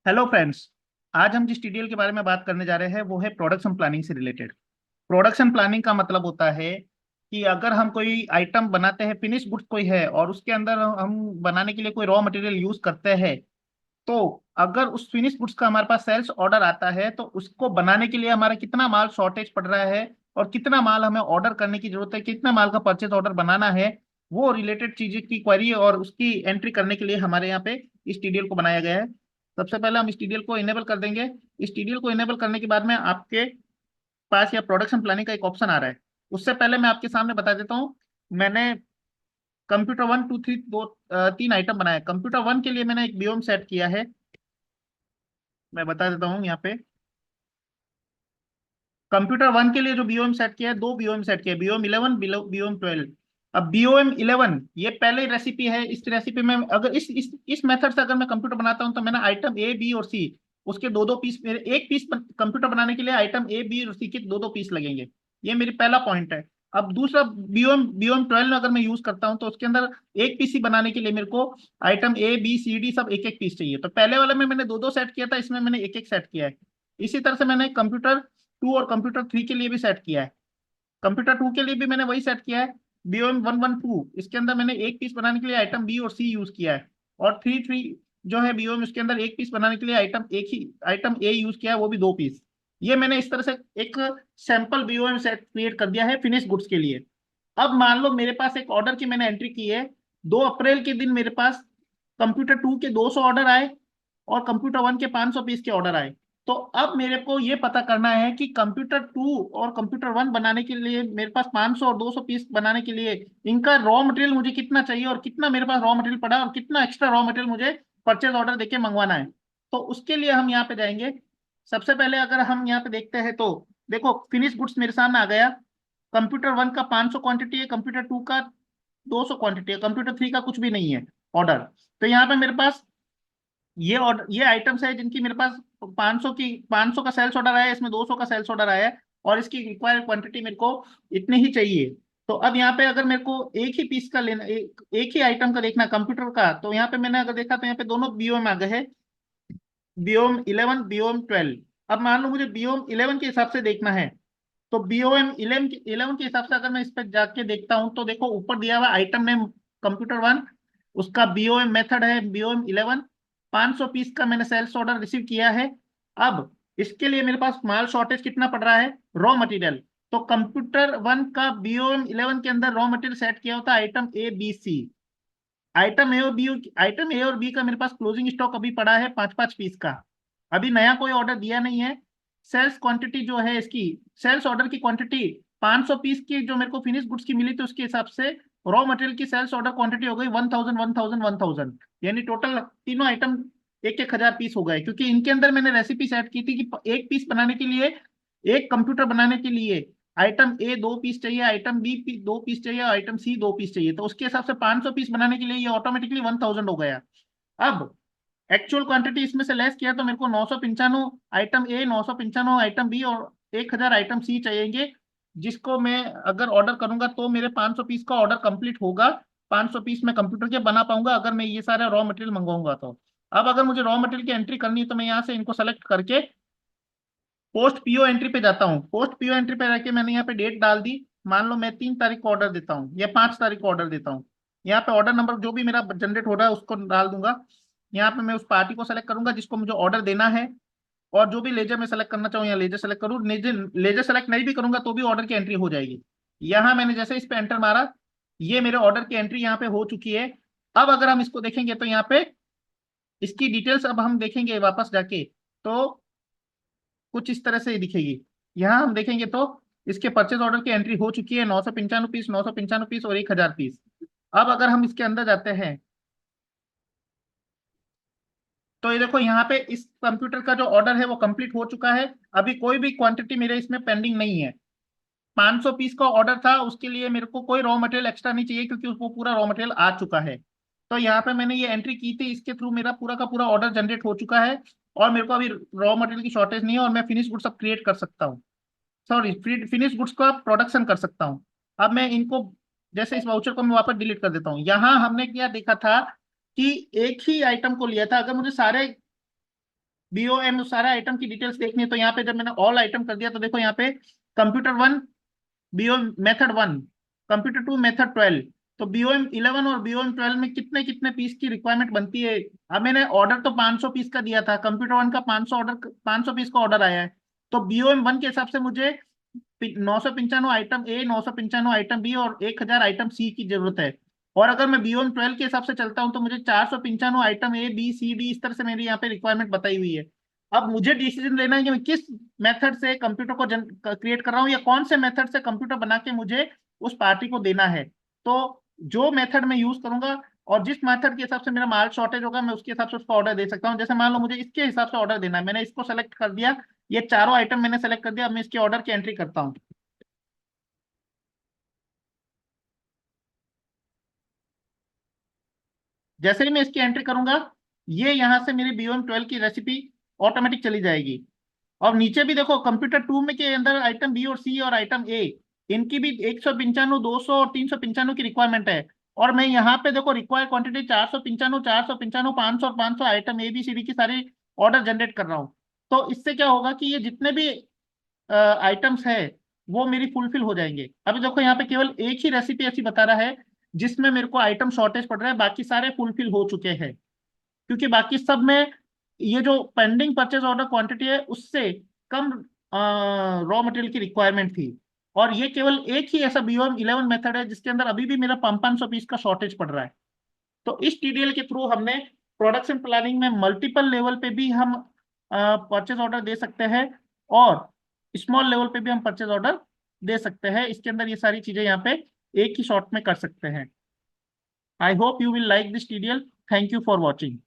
Hello friends. आज हम जिस टीडीएल के बारे में बात करने जा रहे हैं वो है प्रोडक्शन प्लानिंग से रिलेटेड। प्रोडक्शन प्लानिंग का मतलब होता है कि अगर हम कोई आइटम बनाते हैं, फिनिश गुड्स कोई है और उसके अंदर हम बनाने के लिए कोई रॉ मटेरियल यूज करते हैं, तो अगर उस फिनिश गुड्स का हमारे पास सेल्स ऑर्डर आता है तो उसको बनाने के लिए हमारा कितना माल शॉर्टेज पड़ रहा है और कितना माल हमें ऑर्डर करने की जरूरत है, कितना माल का परचेज ऑर्डर बनाना है, वो रिलेटेड चीजें की क्वेरी और उसकी एंट्री करने के लिए हमारे यहाँ पे इस टीडीएल को बनाया गया है। सबसे पहले हम इस टीडीएल को इनेबल कर देंगे। इस टीडीएल को इनेबल करने के बाद में आपके पास या प्रोडक्शन प्लानिंग का एक ऑप्शन आ रहा है। उससे पहले मैं आपके सामने बता देता हूँ, मैंने कंप्यूटर 1 2 3 तीन आइटम बनाया। कंप्यूटर 1 के लिए मैंने एक बीओएम सेट किया है। मैं बता देता हूँ यहाँ पे। कंप्यूटर 1 के लिए जो बीओएम सेट किया है, दो बीओएम सेट किया है, बीओएम 11, बीओएम 12। अब बीओएम 11 ये पहले रेसिपी है। इस रेसिपी में अगर इस मेथड से अगर मैं कंप्यूटर बनाता हूँ तो मैंने आइटम ए बी और सी, उसके दो दो पीस, मेरे एक पीस कंप्यूटर बनाने के लिए आइटम ए बी और सी के दो दो पीस लगेंगे। ये मेरी पहला पॉइंट है। अब दूसरा, बीओएम 12 में अगर मैं यूज करता हूँ तो उसके अंदर एक पीसी बनाने के लिए मेरे को item A B C D सब एक एक पीस चाहिए। तो पहले वाले में मैंने दो दो सेट किया था, इसमें मैंने एक एक सेट किया है। इसी तरह से मैंने कंप्यूटर 2 और कंप्यूटर 3 के लिए भी सेट किया है। कंप्यूटर 2 के लिए भी मैंने वही सेट किया है। बीओएम 1 1 2, इसके अंदर मैंने एक पीस बनाने के लिए आइटम बी और सी यूज किया है। और 3 3 जो है बीओएम, उसके अंदर एक पीस बनाने के लिए आइटम ए यूज किया है, वो भी दो पीस। ये मैंने इस तरह से एक सैंपल बीओएम सेट क्रिएट कर दिया है फिनिश गुड्स के लिए। अब मान लो मेरे पास एक ऑर्डर की मैंने एंट्री की है। 2 अप्रैल के दिन मेरे पास कंप्यूटर 2 के 200 ऑर्डर आए और कंप्यूटर 1 के 500 पीस के ऑर्डर आए। तो अब मेरे को ये पता करना है कि कंप्यूटर 2 और कंप्यूटर 1 बनाने के लिए मेरे पास 500 और 200 पीस बनाने के लिए इनका रॉ मटेरियल मुझे कितना चाहिए और कितना मेरे पास रॉ मटेरियल पड़ा है और कितना एक्स्ट्रा रॉ मटेरियल मुझे परचेज ऑर्डर देके मंगवाना है। तो उसके लिए हम यहाँ पे जाएंगे। सबसे पहले अगर हम यहाँ पे देखते हैं तो देखो, फिनिश गुड्स मेरे सामने आ गया। कंप्यूटर 1 का 500 क्वांटिटी है, कंप्यूटर 2 का 200 क्वांटिटी है, कंप्यूटर 3 का कुछ भी नहीं है ऑर्डर। तो यहाँ पे मेरे पास ये ऑर्डर, ये आइटम्स है जिनकी मेरे पास 500 का सेल्स ऑर्डर आया है, इसमें 200 का सेल्स ऑर्डर आया है और इसकी रिक्वायर्ड क्वांटिटी मेरे को इतनी ही चाहिए। तो अब यहाँ पे अगर मेरे को एक ही पीस का लेना, एक ही आइटम का देखना कंप्यूटर का, तो यहाँ पे मैंने अगर देखा तो यहाँ पे दोनों बीओएम आ गए हैं, बीओएम 11 बीओएम 12। अब मान लो मुझे बीओएम 11 के हिसाब से देखना है, तो बीओएम 11 के हिसाब से अगर मैं इस पर जाके देखता हूँ तो देखो ऊपर दिया हुआ आइटम नेम कंप्यूटर 1, उसका बीओएम मेथड है बीओएम 11। 500 पीस का मैंने सेल्स ऑर्डर रिसीव किया है। अब इसके लिए मेरे पास माल शॉर्टेज कितना पड़ रहा है, रॉ मटेरियल। तो कंप्यूटर 1 का बीओएम 11 के अंदर रॉ मटेरियल सेट किया होता है item A B C. Item A और बी का मेरे पास क्लोजिंग स्टॉक अभी पड़ा है 5 5 पीस का। अभी नया कोई ऑर्डर दिया नहीं है। सेल्स क्वांटिटी जो है इसकी, सेल्स ऑर्डर की क्वांटिटी 500 पीस की जो मेरे को फिनिश गुड्स की मिली थी उसके हिसाब से रॉ मटेरियल की सेल्स ऑर्डर क्वांटिटी हो गई 1000 1000 1000। यानी टोटल तीनों आइटम एक एक हजार पीस हो गए, क्योंकि इनके अंदर मैंने रेसिपी सेट की थी कि एक पीस बनाने के लिए, एक कंप्यूटर बनाने के लिए आइटम ए दो पीस चाहिए, आइटम बी दो पीस चाहिए, आइटम सी दो पीस चाहिए। तो उसके हिसाब से 500 पीस बनाने के लिए ये ऑटोमेटिकली 1000 हो गया। अब एक्चुअल क्वांटिटी इसमें से लेस किया तो मेरे को 995 आइटम ए, 995 आइटम बी और 1000 आइटम सी चाहिएंगे, जिसको मैं अगर ऑर्डर करूंगा तो मेरे 500 पीस का ऑर्डर कंप्लीट होगा। 500 पीस मैं कंप्यूटर के बना पाऊंगा अगर मैं ये सारे रॉ मटेरियल मंगवाऊंगा तो। अब अगर मुझे रॉ मटेरियल की एंट्री करनी है तो मैं यहाँ से इनको सेलेक्ट करके पोस्ट पीओ एंट्री पे जाता हूँ। पोस्ट पीओ एंट्री पे जाके मैंने यहाँ पे डेट डाल दी। मान लो मैं 3 तारीख को ऑर्डर देता हूँ या 5 तारीख को ऑर्डर देता हूँ। यहाँ पे ऑर्डर नंबर जो भी मेरा जनरेट हो रहा है उसको डाल दूंगा। यहाँ पे मैं उस पार्टी को सेलेक्ट करूंगा जिसको मुझे ऑर्डर देना है, और जो भी लेजर मैं सेलेक्ट करना चाहूँ या लेजर सेलेक्ट करूँ। लेजर लेजर सेलेक्ट नहीं भी करूंगा तो भी ऑर्डर की एंट्री हो जाएगी। यहाँ मैंने जैसे इस पे एंटर मारा, ये मेरे ऑर्डर की एंट्री यहाँ पे हो चुकी है। अब अगर हम इसको देखेंगे तो यहाँ पे इसकी डिटेल्स अब हम देखेंगे वापस जाके, तो कुछ इस तरह से ही दिखेगी। यहाँ हम देखेंगे तो इसके परचेज ऑर्डर की एंट्री हो चुकी है 995 पीस, 995 पीस और 1000 पीस। अब अगर हम इसके अंदर जाते हैं तो ये देखो यहाँ पे इस कंप्यूटर का जो ऑर्डर है वो कंप्लीट हो चुका है। अभी कोई भी क्वांटिटी मेरे इसमें पेंडिंग नहीं है। 500 पीस का ऑर्डर था, उसके लिए मेरे को कोई रॉ मटेरियल एक्स्ट्रा नहीं चाहिए क्योंकि उसको पूरा रॉ मटेरियल आ चुका है। तो यहाँ पे मैंने ये एंट्री की थी, इसके थ्रू मेरा पूरा का पूरा ऑर्डर जनरेट हो चुका है और मेरे को अभी रॉ मटेरियल की शॉर्टेज नहीं है और मैं फिनिश गुड्स अब क्रिएट कर सकता हूँ। सॉरी, फिनिश गुड्स का प्रोडक्शन कर सकता हूँ। अब मैं इनको, जैसे इस वाउचर को मैं वापस डिलीट कर देता हूँ। यहाँ हमने क्या देखा था कि एक ही आइटम को लिया था। अगर मुझे सारे BOM सारा आइटम की डिटेल्स देखनी है, तो यहाँ पे जब मैंने ऑल आइटम कर दिया तो देखो यहाँ पे computer 1 BOM method 1, computer 2 method 12। तो BOM 11 और BOM 12 में कितने कितने पीस की रिक्वायरमेंट बनती है। अब मैंने ऑर्डर तो 500 पीस का दिया था, कंप्यूटर 1 का 500 पीस का ऑर्डर आया है। तो BOM 1 के हिसाब से मुझे 995 आइटम ए, 995 आइटम बी और 1000 आइटम सी की जरूरत है। और अगर मैं BOM 12 के हिसाब से चलता हूँ तो मुझे 495 item A B C D इस तरह से मेरी यहाँ पे रिक्वायरमेंट बताई हुई है। अब मुझे डिसीजन लेना है कि मैं किस मेथड से कंप्यूटर को क्रिएट कर रहा हूँ, या कौन से मेथड से कंप्यूटर बना के मुझे उस पार्टी को देना है। तो जो मेथड मैं यूज करूंगा और जिस मेथड के हिसाब से मेरा माल शॉर्टेज होगा, मैं उसके हिसाब से उसका ऑर्डर दे सकता हूँ। जैसे मान लो मुझे इसके हिसाब से ऑर्डर देना है, मैंने इसको सेलेक्ट कर दिया, ये चारों आइटम मैंने सेलेक्ट कर दिया। अब मैं इसके ऑर्डर की एंट्री करता हूँ। जैसे ही मैं इसकी एंट्री करूंगा, ये यहाँ से मेरी BOM 12 की रेसिपी ऑटोमेटिक चली जाएगी। और नीचे भी देखो कंप्यूटर 2 में के अंदर आइटम बी और सी और आइटम ए, इनकी भी 195, 200 और 395 की रिक्वायरमेंट है। और मैं यहाँ पे देखो रिक्वायर क्वांटिटी 495, 495, 500 और 500 item A B C D की सारी ऑर्डर जनरेट कर रहा हूँ। तो इससे क्या होगा कि ये जितने भी आइटम्स है वो मेरी फुलफिल हो जाएंगे। अभी देखो यहाँ पे केवल एक ही रेसिपी ऐसी बता रहा है जिसमें मेरे को आइटम शॉर्टेज पड़ रहा है, बाकी सारे फुलफिल हो चुके हैं। क्योंकि बाकी सब में ये जो पेंडिंग परचेज ऑर्डर क्वांटिटी है उससे कम रॉ मटेरियल की रिक्वायरमेंट थी। और ये केवल एक ही ऐसा BOM 11 मेथड है जिसके अंदर अभी भी मेरा 500 पीस का शॉर्टेज पड़ रहा है। तो इस TDL के थ्रू हमने प्रोडक्शन प्लानिंग में मल्टीपल लेवल पे भी हम परचेज ऑर्डर दे सकते हैं, और स्मॉल लेवल पे भी हम परचेज ऑर्डर दे सकते हैं। इसके अंदर ये सारी चीजें यहाँ पे एक ही शॉट में कर सकते हैं। I hope you will like this TDL। Thank you for watching.